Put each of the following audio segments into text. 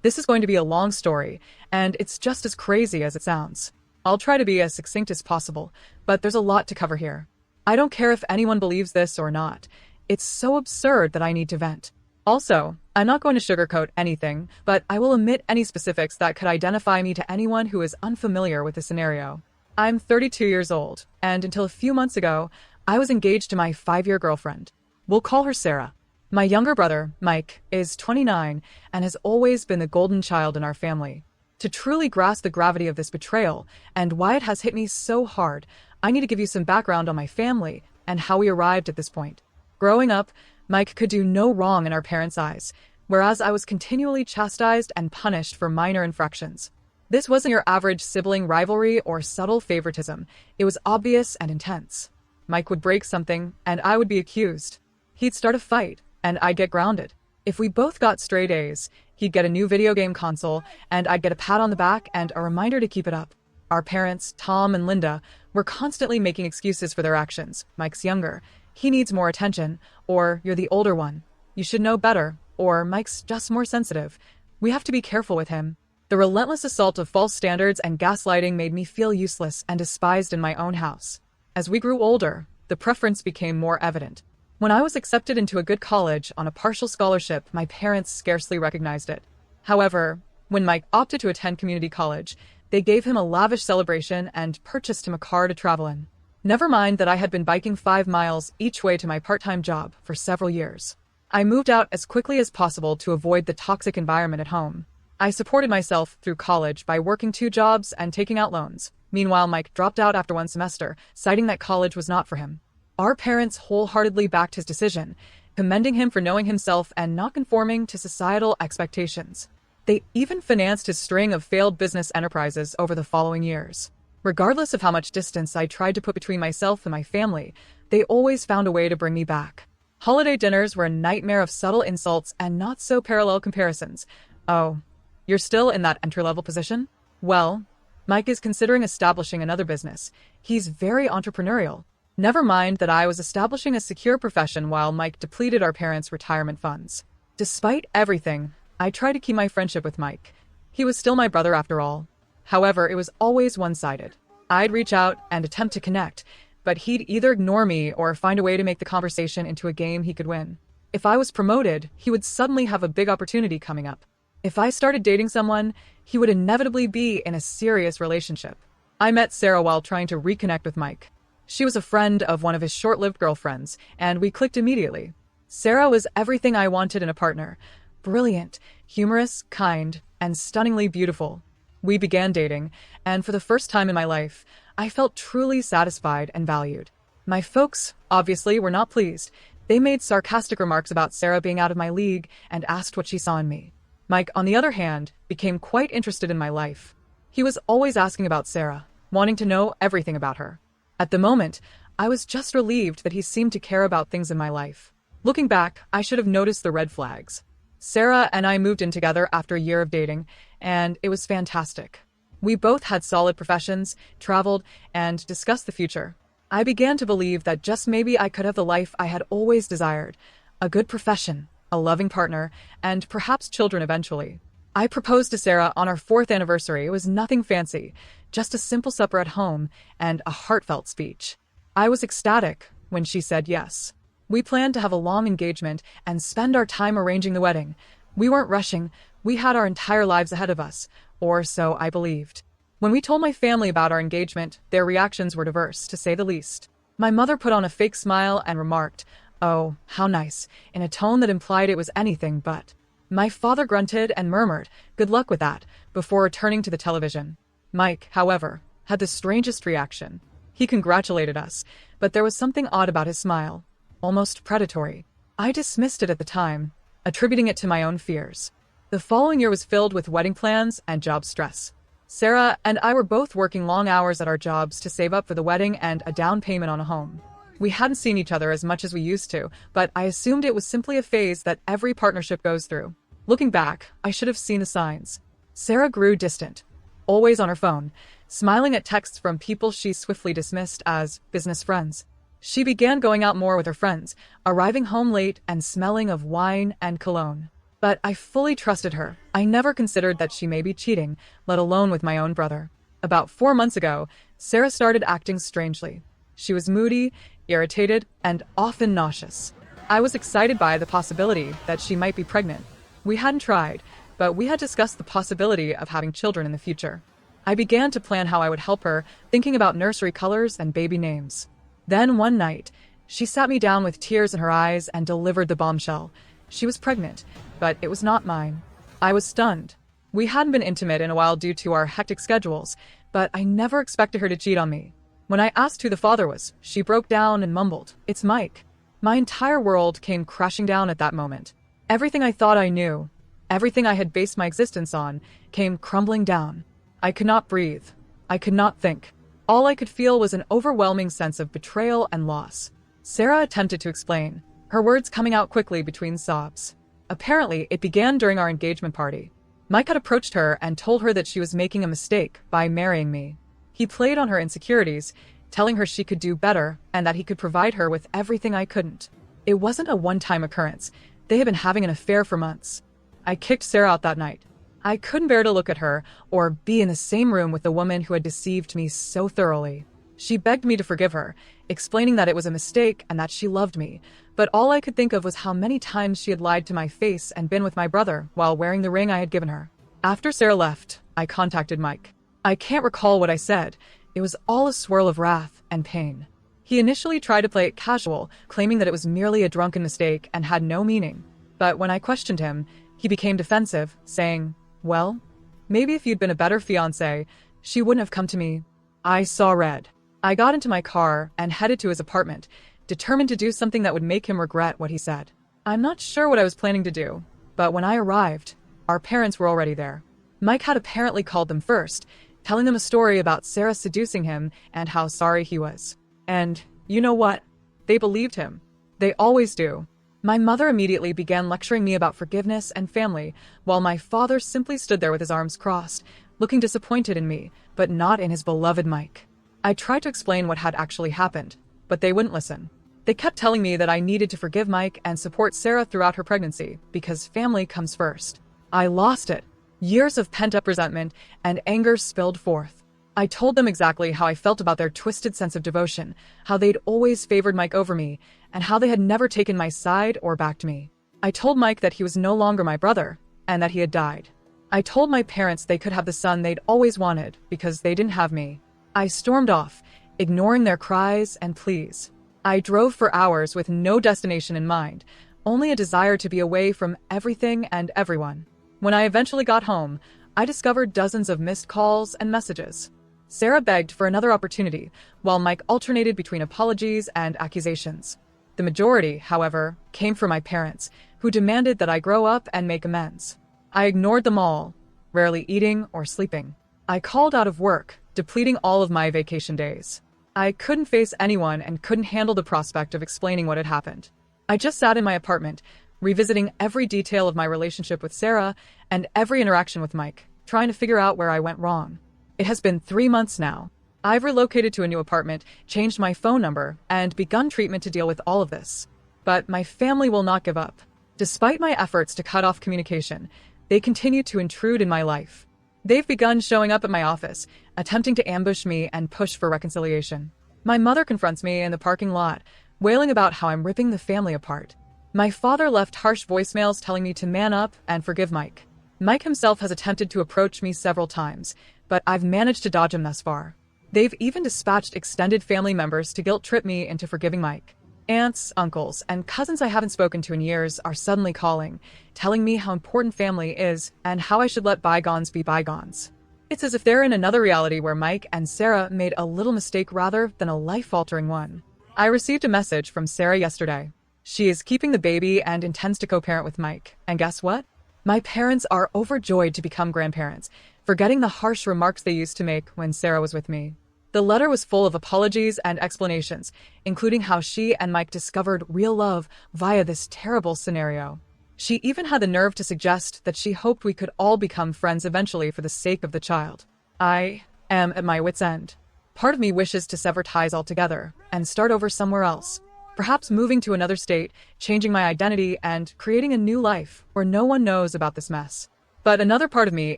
This is going to be a long story, and it's just as crazy as it sounds. I'll try to be as succinct as possible, but there's a lot to cover here. I don't care if anyone believes this or not. It's so absurd that I need to vent. Also, I'm not going to sugarcoat anything, but I will omit any specifics that could identify me to anyone who is unfamiliar with the scenario. I'm 32 years old, and until a few months ago, I was engaged to my 5-year girlfriend. We'll call her Sarah. My younger brother, Mike, is 29 and has always been the golden child in our family. To truly grasp the gravity of this betrayal and why it has hit me so hard, I need to give you some background on my family and how we arrived at this point. Growing up, Mike could do no wrong in our parents' eyes, whereas I was continually chastised and punished for minor infractions. This wasn't your average sibling rivalry or subtle favoritism. It was obvious and intense. Mike would break something, and I would be accused. He'd start a fight, and I'd get grounded. If we both got straight A's, he'd get a new video game console, and I'd get a pat on the back and a reminder to keep it up. Our parents, Tom and Linda, were constantly making excuses for their actions. Mike's younger. He needs more attention, or you're the older one. You should know better, or Mike's just more sensitive. We have to be careful with him. The relentless assault of false standards and gaslighting made me feel useless and despised in my own house. As we grew older, the preference became more evident. When I was accepted into a good college on a partial scholarship, my parents scarcely recognized it. However, when Mike opted to attend community college, they gave him a lavish celebration and purchased him a car to travel in. Never mind that I had been biking 5 miles each way to my part-time job for several years. I moved out as quickly as possible to avoid the toxic environment at home. I supported myself through college by working 2 jobs and taking out loans. Meanwhile, Mike dropped out after 1 semester, citing that college was not for him. Our parents wholeheartedly backed his decision, commending him for knowing himself and not conforming to societal expectations. They even financed his string of failed business enterprises over the following years. Regardless of how much distance I tried to put between myself and my family, they always found a way to bring me back. Holiday dinners were a nightmare of subtle insults and not-so-parallel comparisons. Oh, you're still in that entry-level position? Well, Mike is considering establishing another business. He's very entrepreneurial. Never mind that I was establishing a secure profession while Mike depleted our parents' retirement funds. Despite everything, I tried to keep my friendship with Mike. He was still my brother after all. However, it was always one-sided. I'd reach out and attempt to connect, but he'd either ignore me or find a way to make the conversation into a game he could win. If I was promoted, he would suddenly have a big opportunity coming up. If I started dating someone, he would inevitably be in a serious relationship. I met Sarah while trying to reconnect with Mike. She was a friend of one of his short-lived girlfriends, and we clicked immediately. Sarah was everything I wanted in a partner. Brilliant, humorous, kind, and stunningly beautiful. We began dating, and for the first time in my life, I felt truly satisfied and valued. My folks, obviously, were not pleased. They made sarcastic remarks about Sarah being out of my league and asked what she saw in me. Mike, on the other hand, became quite interested in my life. He was always asking about Sarah, wanting to know everything about her. At the moment, I was just relieved that he seemed to care about things in my life. Looking back, I should have noticed the red flags. Sarah and I moved in together after a year of dating, and it was fantastic. We both had solid professions, traveled, and discussed the future. I began to believe that just maybe I could have the life I had always desired, a good profession, a loving partner, and perhaps children eventually. I proposed to Sarah on our 4th anniversary. It was nothing fancy, just a simple supper at home and a heartfelt speech. I was ecstatic when she said yes. We planned to have a long engagement and spend our time arranging the wedding. We weren't rushing. We had our entire lives ahead of us, or so I believed. When we told my family about our engagement, their reactions were diverse, to say the least. My mother put on a fake smile and remarked, "Oh, how nice," in a tone that implied it was anything but. My father grunted and murmured, "Good luck with that," before returning to the television. Mike, however, had the strangest reaction. He congratulated us, but there was something odd about his smile, almost predatory. I dismissed it at the time, attributing it to my own fears. The following year was filled with wedding plans and job stress. Sarah and I were both working long hours at our jobs to save up for the wedding and a down payment on a home. We hadn't seen each other as much as we used to, but I assumed it was simply a phase that every partnership goes through. Looking back, I should have seen the signs. Sarah grew distant, always on her phone, smiling at texts from people she swiftly dismissed as business friends. She began going out more with her friends, arriving home late and smelling of wine and cologne. But I fully trusted her. I never considered that she may be cheating, let alone with my own brother. About 4 months ago, Sarah started acting strangely. She was moody, irritated, and often nauseous. I was excited by the possibility that she might be pregnant. We hadn't tried, but we had discussed the possibility of having children in the future. I began to plan how I would help her, thinking about nursery colors and baby names. Then one night, she sat me down with tears in her eyes and delivered the bombshell. She was pregnant, but it was not mine. I was stunned. We hadn't been intimate in a while due to our hectic schedules, but I never expected her to cheat on me. When I asked who the father was, she broke down and mumbled, "It's Mike." My entire world came crashing down at that moment. Everything I thought I knew, everything I had based my existence on, came crumbling down. I could not breathe. I could not think. All I could feel was an overwhelming sense of betrayal and loss. Sarah attempted to explain, her words coming out quickly between sobs. Apparently, it began during our engagement party. Mike had approached her and told her that she was making a mistake by marrying me. He played on her insecurities, telling her she could do better and that he could provide her with everything I couldn't. It wasn't a one-time occurrence. They had been having an affair for months. I kicked Sarah out that night. I couldn't bear to look at her or be in the same room with the woman who had deceived me so thoroughly. She begged me to forgive her, explaining that it was a mistake and that she loved me, but all I could think of was how many times she had lied to my face and been with my brother while wearing the ring I had given her. After Sarah left, I contacted Mike. I can't recall what I said. It was all a swirl of wrath and pain. He initially tried to play it casual, claiming that it was merely a drunken mistake and had no meaning. But when I questioned him, he became defensive, saying, "Well, maybe if you'd been a better fiancé, she wouldn't have come to me." I saw red. I got into my car and headed to his apartment, determined to do something that would make him regret what he said. I'm not sure what I was planning to do, but when I arrived, our parents were already there. Mike had apparently called them first, telling them a story about Sarah seducing him and how sorry he was. And you know what? They believed him. They always do. My mother immediately began lecturing me about forgiveness and family, while my father simply stood there with his arms crossed, looking disappointed in me, but not in his beloved Mike. I tried to explain what had actually happened, but they wouldn't listen. They kept telling me that I needed to forgive Mike and support Sarah throughout her pregnancy, because family comes first. I lost it. Years of pent-up resentment and anger spilled forth. I told them exactly how I felt about their twisted sense of devotion, how they'd always favored Mike over me, and how they had never taken my side or backed me. I told Mike that he was no longer my brother, and that he had died. I told my parents they could have the son they'd always wanted, because they didn't have me. I stormed off, ignoring their cries and pleas. I drove for hours with no destination in mind, only a desire to be away from everything and everyone. When I eventually got home, I discovered dozens of missed calls and messages. Sarah begged for another opportunity, while Mike alternated between apologies and accusations. The majority, however, came from my parents, who demanded that I grow up and make amends. I ignored them all, rarely eating or sleeping. I called out of work, depleting all of my vacation days. I couldn't face anyone and couldn't handle the prospect of explaining what had happened. I just sat in my apartment, revisiting every detail of my relationship with Sarah and every interaction with Mike, trying to figure out where I went wrong. It has been 3 months now. I've relocated to a new apartment, changed my phone number, and begun treatment to deal with all of this. But my family will not give up. Despite my efforts to cut off communication, they continue to intrude in my life. They've begun showing up at my office, attempting to ambush me and push for reconciliation. My mother confronts me in the parking lot, wailing about how I'm ripping the family apart. My father left harsh voicemails telling me to man up and forgive Mike. Mike himself has attempted to approach me several times, but I've managed to dodge him thus far. They've even dispatched extended family members to guilt-trip me into forgiving Mike. Aunts, uncles, and cousins I haven't spoken to in years are suddenly calling, telling me how important family is and how I should let bygones be bygones. It's as if they're in another reality where Mike and Sarah made a little mistake rather than a life-altering one. I received a message from Sarah yesterday. She is keeping the baby and intends to co-parent with Mike. And guess what? My parents are overjoyed to become grandparents, forgetting the harsh remarks they used to make when Sarah was with me. The letter was full of apologies and explanations, including how she and Mike discovered real love via this terrible scenario. She even had the nerve to suggest that she hoped we could all become friends eventually for the sake of the child. I am at my wit's end. Part of me wishes to sever ties altogether and start over somewhere else. Perhaps moving to another state, changing my identity, and creating a new life where no one knows about this mess. But another part of me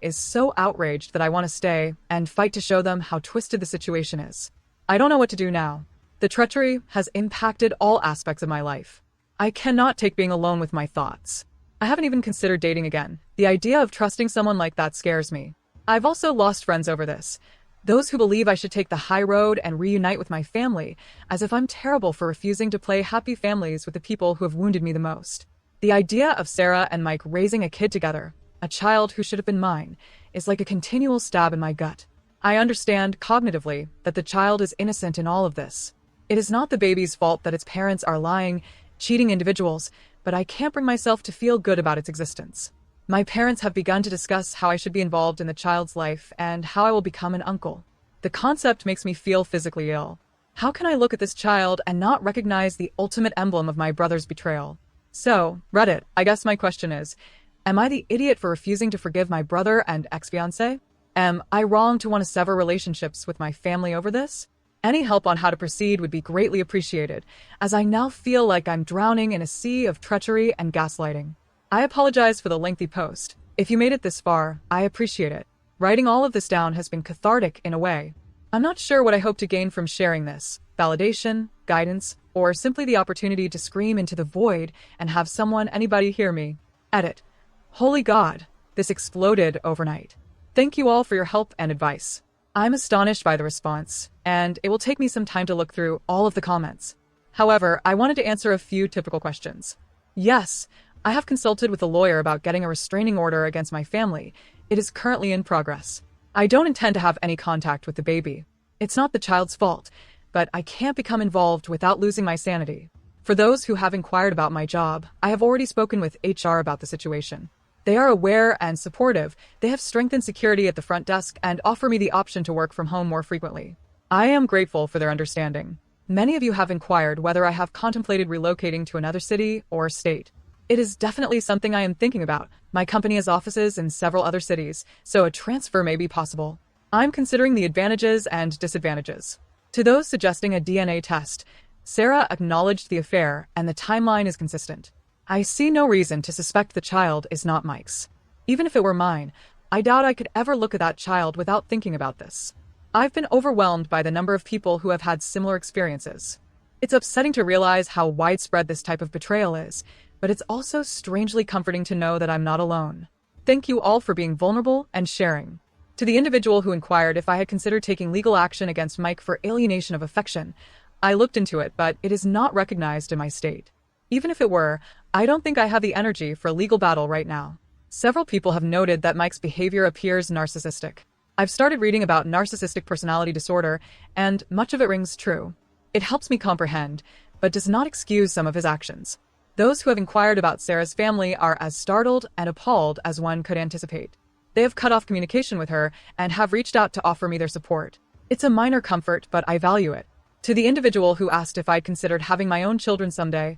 is so outraged that I want to stay and fight to show them how twisted the situation is. I don't know what to do now. The treachery has impacted all aspects of my life. I cannot take being alone with my thoughts. I haven't even considered dating again. The idea of trusting someone like that scares me. I've also lost friends over this. Those who believe I should take the high road and reunite with my family, as if I'm terrible for refusing to play happy families with the people who have wounded me the most. The idea of Sarah and Mike raising a kid together, a child who should have been mine, is like a continual stab in my gut. I understand cognitively that the child is innocent in all of this. It is not the baby's fault that its parents are lying, cheating individuals, but I can't bring myself to feel good about its existence. My parents have begun to discuss how I should be involved in the child's life and how I will become an uncle. The concept makes me feel physically ill. How can I look at this child and not recognize the ultimate emblem of my brother's betrayal? So, Reddit, I guess my question is, am I the idiot for refusing to forgive my brother and ex-fiancée? Am I wrong to want to sever relationships with my family over this? Any help on how to proceed would be greatly appreciated, as I now feel like I'm drowning in a sea of treachery and gaslighting. I apologize for the lengthy post. If you made it this far, I appreciate it. Writing all of this down has been cathartic in a way. I'm not sure what I hope to gain from sharing this: validation, guidance, or simply the opportunity to scream into the void and have anybody hear me. Edit. Holy God, this exploded overnight. Thank you all for your help and advice. I'm astonished by the response, and it will take me some time to look through all of the comments. However, I wanted to answer a few typical questions. Yes, I have consulted with a lawyer about getting a restraining order against my family. It is currently in progress. I don't intend to have any contact with the baby. It's not the child's fault, but I can't become involved without losing my sanity. For those who have inquired about my job, I have already spoken with HR about the situation. They are aware and supportive. They have strengthened security at the front desk and offer me the option to work from home more frequently. I am grateful for their understanding. Many of you have inquired whether I have contemplated relocating to another city or state. It is definitely something I am thinking about. My company has offices in several other cities, so a transfer may be possible. I'm considering the advantages and disadvantages. To those suggesting a DNA test, Sarah acknowledged the affair and the timeline is consistent. I see no reason to suspect the child is not Mike's. Even if it were mine, I doubt I could ever look at that child without thinking about this. I've been overwhelmed by the number of people who have had similar experiences. It's upsetting to realize how widespread this type of betrayal is, but it's also strangely comforting to know that I'm not alone. Thank you all for being vulnerable and sharing. To the individual who inquired if I had considered taking legal action against Mike for alienation of affection, I looked into it, but it is not recognized in my state. Even if it were, I don't think I have the energy for a legal battle right now. Several people have noted that Mike's behavior appears narcissistic. I've started reading about narcissistic personality disorder, and much of it rings true. It helps me comprehend, but does not excuse some of his actions. Those who have inquired about Sarah's family are as startled and appalled as one could anticipate. They have cut off communication with her and have reached out to offer me their support. It's a minor comfort, but I value it. To the individual who asked if I'd considered having my own children someday,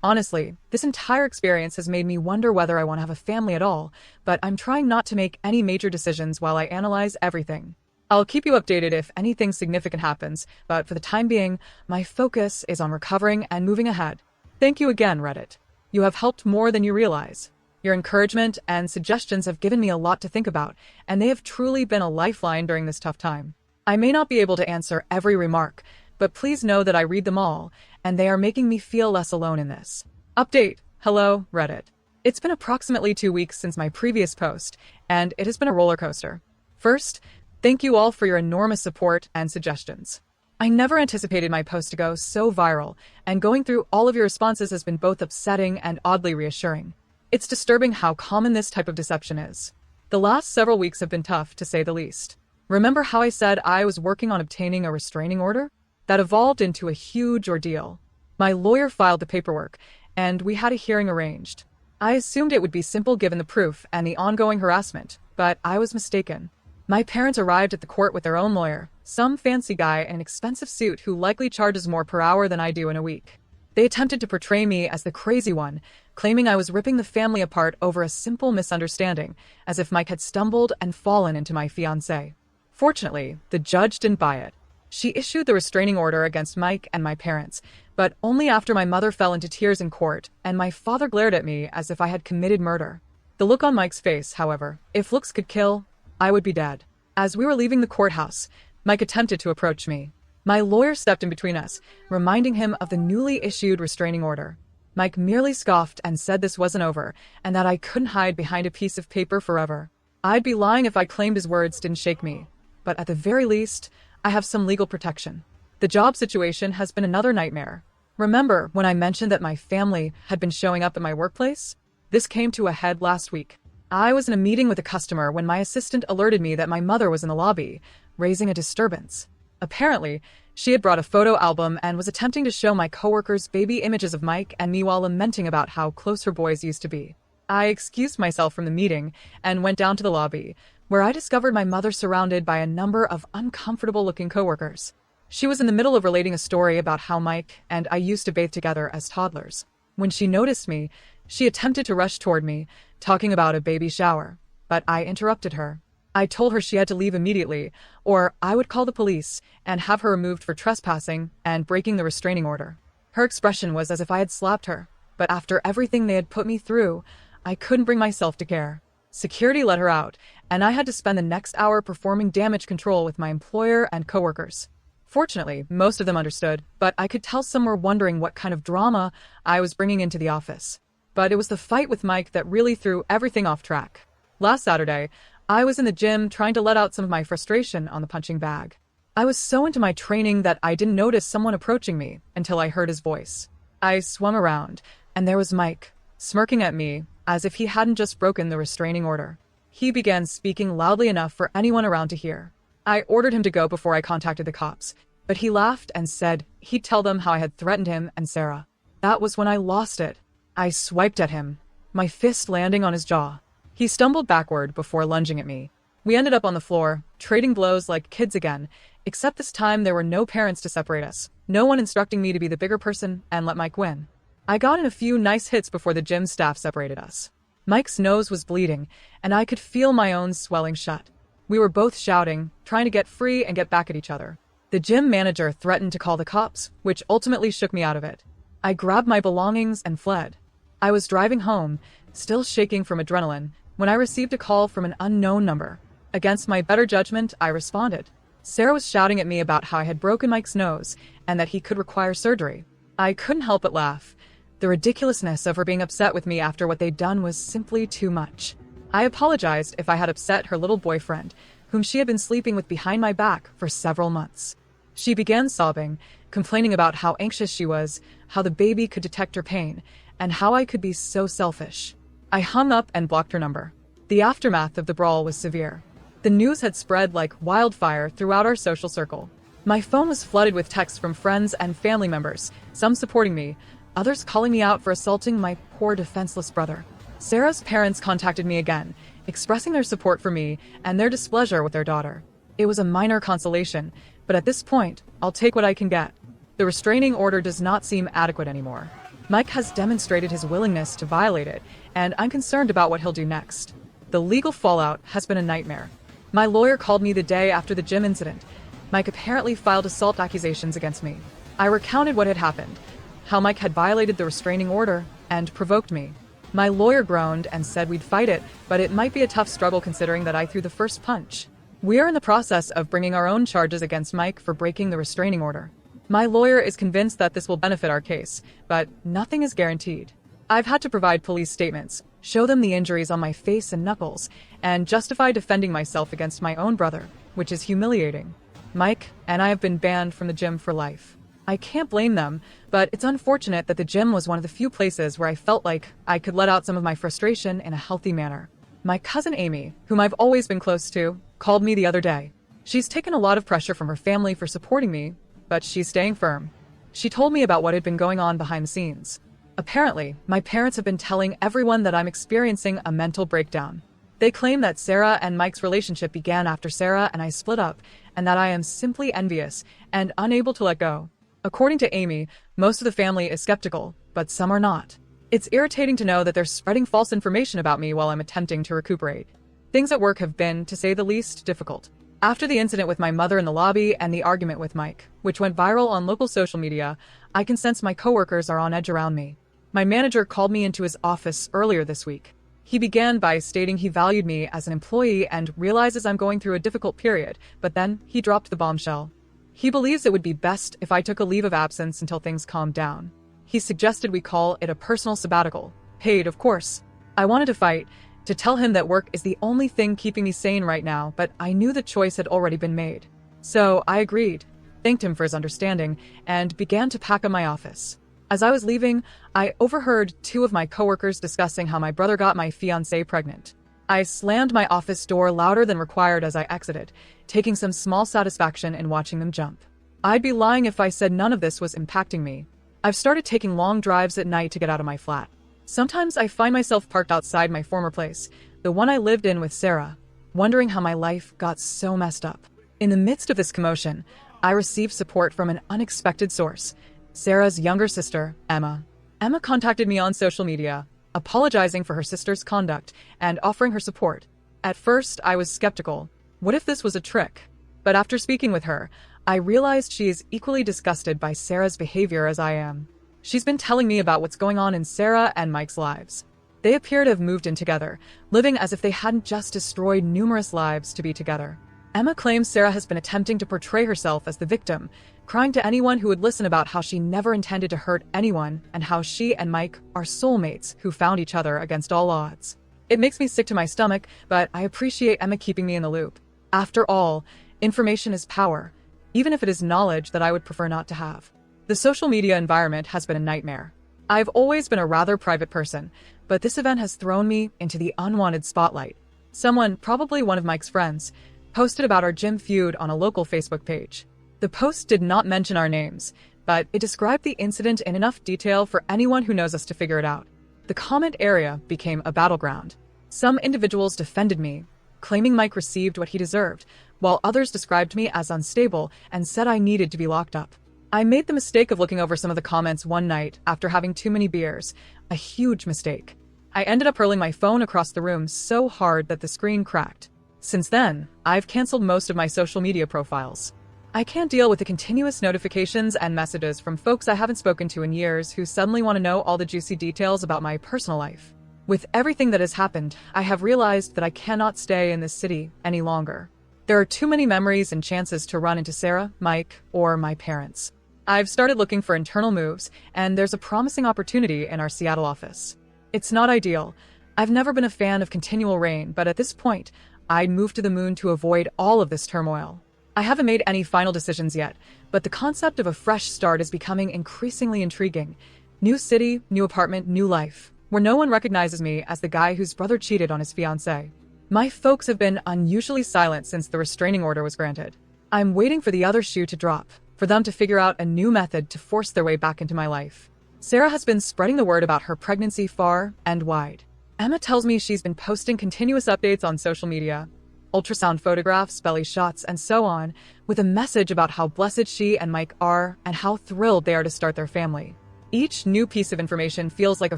honestly, this entire experience has made me wonder whether I want to have a family at all, but I'm trying not to make any major decisions while I analyze everything. I'll keep you updated if anything significant happens, but for the time being, my focus is on recovering and moving ahead. Thank you again, Reddit. You have helped more than you realize. Your encouragement and suggestions have given me a lot to think about, and they have truly been a lifeline during this tough time. I may not be able to answer every remark, but please know that I read them all, and they are making me feel less alone in this. Update. Hello, Reddit. It's been approximately 2 weeks since my previous post, and it has been a roller coaster. First, thank you all for your enormous support and suggestions. I never anticipated my post to go so viral, and going through all of your responses has been both upsetting and oddly reassuring. It's disturbing how common this type of deception is. The last several weeks have been tough, to say the least. Remember how I said I was working on obtaining a restraining order? That evolved into a huge ordeal. My lawyer filed the paperwork, and we had a hearing arranged. I assumed it would be simple given the proof and the ongoing harassment, but I was mistaken. My parents arrived at the court with their own lawyer, some fancy guy in an expensive suit who likely charges more per hour than I do in a week. They attempted to portray me as the crazy one, claiming I was ripping the family apart over a simple misunderstanding, as if Mike had stumbled and fallen into my fiancé. Fortunately, the judge didn't buy it. She issued the restraining order against Mike and my parents, but only after my mother fell into tears in court and my father glared at me as if I had committed murder. The look on Mike's face, however, if looks could kill, I would be dead. As we were leaving the courthouse, Mike attempted to approach me. My lawyer stepped in between us, reminding him of the newly issued restraining order. Mike merely scoffed and said this wasn't over, and that I couldn't hide behind a piece of paper forever. I'd be lying if I claimed his words didn't shake me, but at the very least, I have some legal protection. The job situation has been another nightmare. Remember when I mentioned that my family had been showing up at my workplace? This came to a head last week. I was in a meeting with a customer when my assistant alerted me that my mother was in the lobby, raising a disturbance. Apparently, she had brought a photo album and was attempting to show my coworkers baby images of Mike and me while lamenting about how close her boys used to be. I excused myself from the meeting and went down to the lobby, where I discovered my mother surrounded by a number of uncomfortable-looking coworkers. She was in the middle of relating a story about how Mike and I used to bathe together as toddlers. When she noticed me, she attempted to rush toward me, talking about a baby shower, but I interrupted her. I told her she had to leave immediately, or I would call the police and have her removed for trespassing and breaking the restraining order. Her expression was as if I had slapped her, but after everything they had put me through, I couldn't bring myself to care. Security let her out, and I had to spend the next hour performing damage control with my employer and coworkers. Fortunately, most of them understood, but I could tell some were wondering what kind of drama I was bringing into the office. But it was the fight with Mike that really threw everything off track. Last Saturday, I was in the gym trying to let out some of my frustration on the punching bag. I was so into my training that I didn't notice someone approaching me until I heard his voice. I swung around, and there was Mike, smirking at me as if he hadn't just broken the restraining order. He began speaking loudly enough for anyone around to hear. I ordered him to go before I contacted the cops, but he laughed and said he'd tell them how I had threatened him and Sarah. That was when I lost it. I swiped at him, my fist landing on his jaw. He stumbled backward before lunging at me. We ended up on the floor, trading blows like kids again, except this time there were no parents to separate us, no one instructing me to be the bigger person and let Mike win. I got in a few nice hits before the gym staff separated us. Mike's nose was bleeding, and I could feel my own swelling shut. We were both shouting, trying to get free and get back at each other. The gym manager threatened to call the cops, which ultimately shook me out of it. I grabbed my belongings and fled. I was driving home, still shaking from adrenaline, when I received a call from an unknown number. Against my better judgment, I responded. Sarah was shouting at me about how I had broken Mike's nose and that he could require surgery. I couldn't help but laugh. The ridiculousness of her being upset with me after what they'd done was simply too much. I apologized if I had upset her little boyfriend, whom she had been sleeping with behind my back for several months. She began sobbing, complaining about how anxious she was, how the baby could detect her pain, and how I could be so selfish. I hung up and blocked her number. The aftermath of the brawl was severe. The news had spread like wildfire throughout our social circle. My phone was flooded with texts from friends and family members, some supporting me, others calling me out for assaulting my poor defenseless brother. Sarah's parents contacted me again, expressing their support for me and their displeasure with their daughter. It was a minor consolation, but at this point, I'll take what I can get. The restraining order does not seem adequate anymore. Mike has demonstrated his willingness to violate it, and I'm concerned about what he'll do next. The legal fallout has been a nightmare. My lawyer called me the day after the gym incident. Mike apparently filed assault accusations against me. I recounted what had happened, how Mike had violated the restraining order and provoked me. My lawyer groaned and said we'd fight it, but it might be a tough struggle considering that I threw the first punch. We are in the process of bringing our own charges against Mike for breaking the restraining order. My lawyer is convinced that this will benefit our case, but nothing is guaranteed. I've had to provide police statements, show them the injuries on my face and knuckles, and justify defending myself against my own brother, which is humiliating. Mike and I have been banned from the gym for life. I can't blame them, but it's unfortunate that the gym was one of the few places where I felt like I could let out some of my frustration in a healthy manner. My cousin Amy, whom I've always been close to, called me the other day. She's taken a lot of pressure from her family for supporting me, but she's staying firm. She told me about what had been going on behind the scenes. Apparently, my parents have been telling everyone that I'm experiencing a mental breakdown. They claim that Sarah and Mike's relationship began after Sarah and I split up, and that I am simply envious and unable to let go. According to Amy, most of the family is skeptical, but some are not. It's irritating to know that they're spreading false information about me while I'm attempting to recuperate. Things at work have been, to say the least, difficult. After the incident with my mother in the lobby and the argument with Mike, which went viral on local social media, I can sense my coworkers are on edge around me. My manager called me into his office earlier this week. He began by stating he valued me as an employee and realizes I'm going through a difficult period, but then he dropped the bombshell. He believes it would be best if I took a leave of absence until things calmed down. He suggested we call it a personal sabbatical. Paid, of course. I wanted to fight, to tell him that work is the only thing keeping me sane right now, but I knew the choice had already been made. So I agreed, thanked him for his understanding, and began to pack up my office. As I was leaving, I overheard two of my coworkers discussing how my brother got my fiancée pregnant. I slammed my office door louder than required as I exited, taking some small satisfaction in watching them jump. I'd be lying if I said none of this was impacting me. I've started taking long drives at night to get out of my flat. Sometimes I find myself parked outside my former place, the one I lived in with Sarah, wondering how my life got so messed up. In the midst of this commotion, I received support from an unexpected source, Sarah's younger sister, Emma. Emma contacted me on social media, apologizing for her sister's conduct and offering her support. At first, I was skeptical. What if this was a trick? But after speaking with her, I realized she is equally disgusted by Sarah's behavior as I am. She's been telling me about what's going on in Sarah and Mike's lives. They appear to have moved in together, living as if they hadn't just destroyed numerous lives to be together. Emma claims Sarah has been attempting to portray herself as the victim, crying to anyone who would listen about how she never intended to hurt anyone and how she and Mike are soulmates who found each other against all odds. It makes me sick to my stomach, but I appreciate Emma keeping me in the loop. After all, information is power, even if it is knowledge that I would prefer not to have. The social media environment has been a nightmare. I've always been a rather private person, but this event has thrown me into the unwanted spotlight. Someone, probably one of Mike's friends, posted about our gym feud on a local Facebook page. The post did not mention our names, but it described the incident in enough detail for anyone who knows us to figure it out. The comment area became a battleground. Some individuals defended me, claiming Mike received what he deserved, while others described me as unstable and said I needed to be locked up. I made the mistake of looking over some of the comments one night after having too many beers, a huge mistake. I ended up hurling my phone across the room so hard that the screen cracked. Since then, I've canceled most of my social media profiles. I can't deal with the continuous notifications and messages from folks I haven't spoken to in years who suddenly want to know all the juicy details about my personal life. With everything that has happened, I have realized that I cannot stay in this city any longer. There are too many memories and chances to run into Sarah, Mike, or my parents. I've started looking for internal moves, and there's a promising opportunity in our Seattle office. It's not ideal. I've never been a fan of continual rain, but at this point, I'd move to the moon to avoid all of this turmoil. I haven't made any final decisions yet, but the concept of a fresh start is becoming increasingly intriguing. New city, new apartment, new life, where no one recognizes me as the guy whose brother cheated on his fiancée. My folks have been unusually silent since the restraining order was granted. I'm waiting for the other shoe to drop, for them to figure out a new method to force their way back into my life. Sarah has been spreading the word about her pregnancy far and wide. Emma tells me she's been posting continuous updates on social media, ultrasound photographs, belly shots, and so on, with a message about how blessed she and Mike are and how thrilled they are to start their family. Each new piece of information feels like a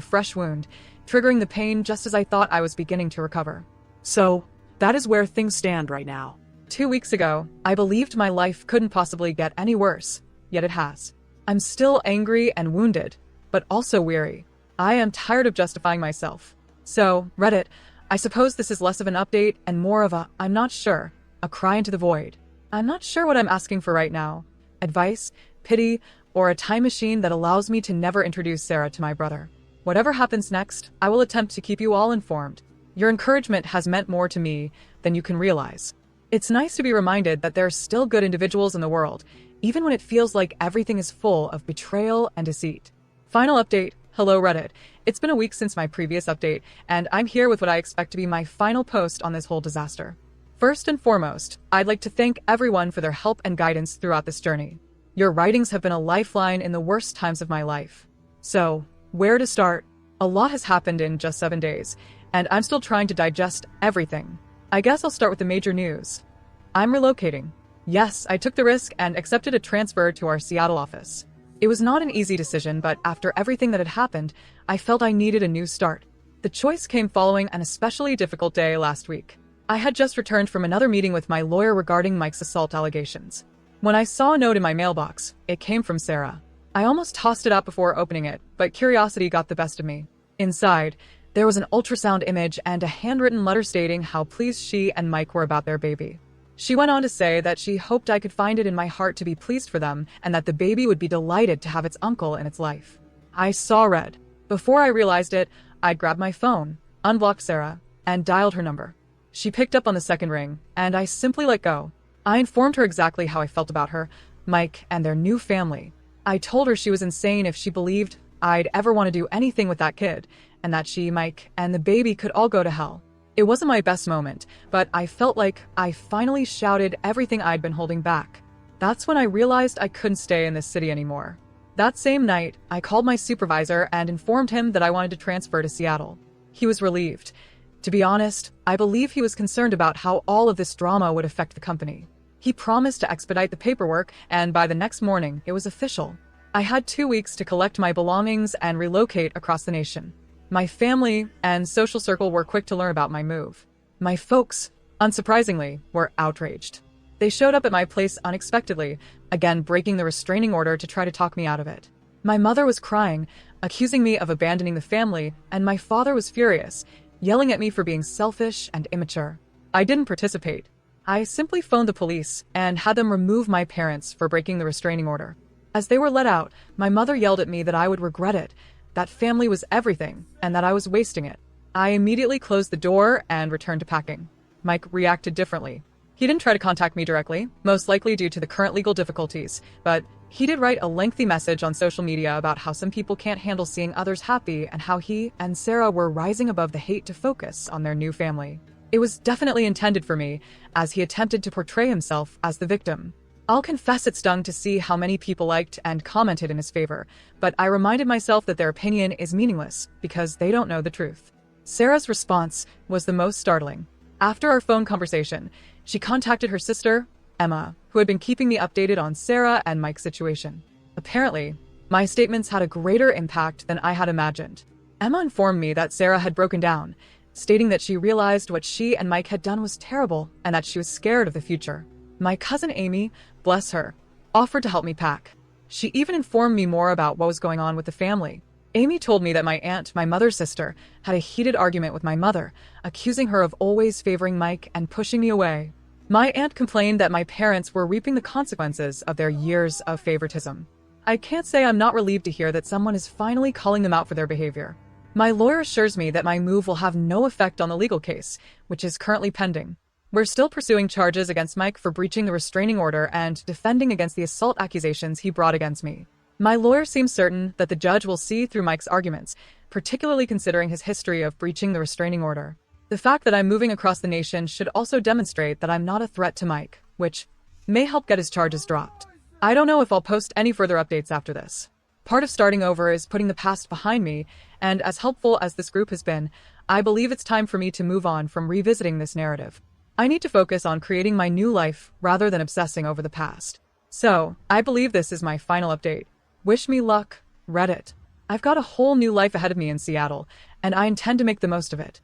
fresh wound, triggering the pain just as I thought I was beginning to recover. So, that is where things stand right now. 2 weeks ago, I believed my life couldn't possibly get any worse, yet it has. I'm still angry and wounded, but also weary. I am tired of justifying myself. So, Reddit, I suppose this is less of an update and more of a I'm not sure, a cry into the void. I'm not sure what I'm asking for right now. Advice, pity, or a time machine that allows me to never introduce Sarah to my brother. Whatever happens next, I will attempt to keep you all informed. Your encouragement has meant more to me than you can realize. It's nice to be reminded that there are still good individuals in the world, even when it feels like everything is full of betrayal and deceit. Final update. Hello Reddit. It's been a week since my previous update, and I'm here with what I expect to be my final post on this whole disaster. First and foremost, I'd like to thank everyone for their help and guidance throughout this journey. Your writings have been a lifeline in the worst times of my life. So, where to start? A lot has happened in just 7 days, and I'm still trying to digest everything. I guess I'll start with the major news. I'm relocating. Yes, I took the risk and accepted a transfer to our Seattle office. It was not an easy decision, but after everything that had happened, I felt I needed a new start. The choice came following an especially difficult day last week. I had just returned from another meeting with my lawyer regarding Mike's assault allegations. When I saw a note in my mailbox, it came from Sarah. I almost tossed it out before opening it, but curiosity got the best of me. Inside, there was an ultrasound image and a handwritten letter stating how pleased she and Mike were about their baby. She went on to say that she hoped I could find it in my heart to be pleased for them and that the baby would be delighted to have its uncle in its life. I saw red. Before I realized it, I'd grabbed my phone, unblocked Sarah, and dialed her number. She picked up on the second ring, and I simply let go. I informed her exactly how I felt about her, Mike, and their new family. I told her she was insane if she believed I'd ever want to do anything with that kid, and that she, Mike, and the baby could all go to hell. It wasn't my best moment, but I felt like I finally shouted everything I'd been holding back. That's when I realized I couldn't stay in this city anymore. That same night, I called my supervisor and informed him that I wanted to transfer to Seattle. He was relieved. To be honest, I believe he was concerned about how all of this drama would affect the company. He promised to expedite the paperwork, and by the next morning, it was official. I had 2 weeks to collect my belongings and relocate across the nation. My family and social circle were quick to learn about my move. My folks, unsurprisingly, were outraged. They showed up at my place unexpectedly, again breaking the restraining order to try to talk me out of it. My mother was crying, accusing me of abandoning the family, and my father was furious, yelling at me for being selfish and immature. I didn't participate. I simply phoned the police and had them remove my parents for breaking the restraining order. As they were let out, my mother yelled at me that I would regret it, that family was everything, and that I was wasting it. I immediately closed the door and returned to packing. Mike reacted differently. He didn't try to contact me directly, most likely due to the current legal difficulties, but he did write a lengthy message on social media about how some people can't handle seeing others happy and how he and Sarah were rising above the hate to focus on their new family. It was definitely intended for me, as he attempted to portray himself as the victim. I'll confess it stung to see how many people liked and commented in his favor, but I reminded myself that their opinion is meaningless because they don't know the truth. Sarah's response was the most startling. After our phone conversation, she contacted her sister, Emma, who had been keeping me updated on Sarah and Mike's situation. Apparently, my statements had a greater impact than I had imagined. Emma informed me that Sarah had broken down, stating that she realized what she and Mike had done was terrible and that she was scared of the future. My cousin Amy, bless her, offered to help me pack. She even informed me more about what was going on with the family. Amy told me that my aunt, my mother's sister, had a heated argument with my mother, accusing her of always favoring Mike and pushing me away. My aunt complained that my parents were reaping the consequences of their years of favoritism. I can't say I'm not relieved to hear that someone is finally calling them out for their behavior. My lawyer assures me that my move will have no effect on the legal case, which is currently pending. We're still pursuing charges against Mike for breaching the restraining order and defending against the assault accusations he brought against me. My lawyer seems certain that the judge will see through Mike's arguments, particularly considering his history of breaching the restraining order. The fact that I'm moving across the nation should also demonstrate that I'm not a threat to Mike, which may help get his charges dropped. I don't know if I'll post any further updates after this. Part of starting over is putting the past behind me, and as helpful as this group has been, I believe it's time for me to move on from revisiting this narrative. I need to focus on creating my new life rather than obsessing over the past. So, I believe this is my final update. Wish me luck, Reddit. I've got a whole new life ahead of me in Seattle, and I intend to make the most of it.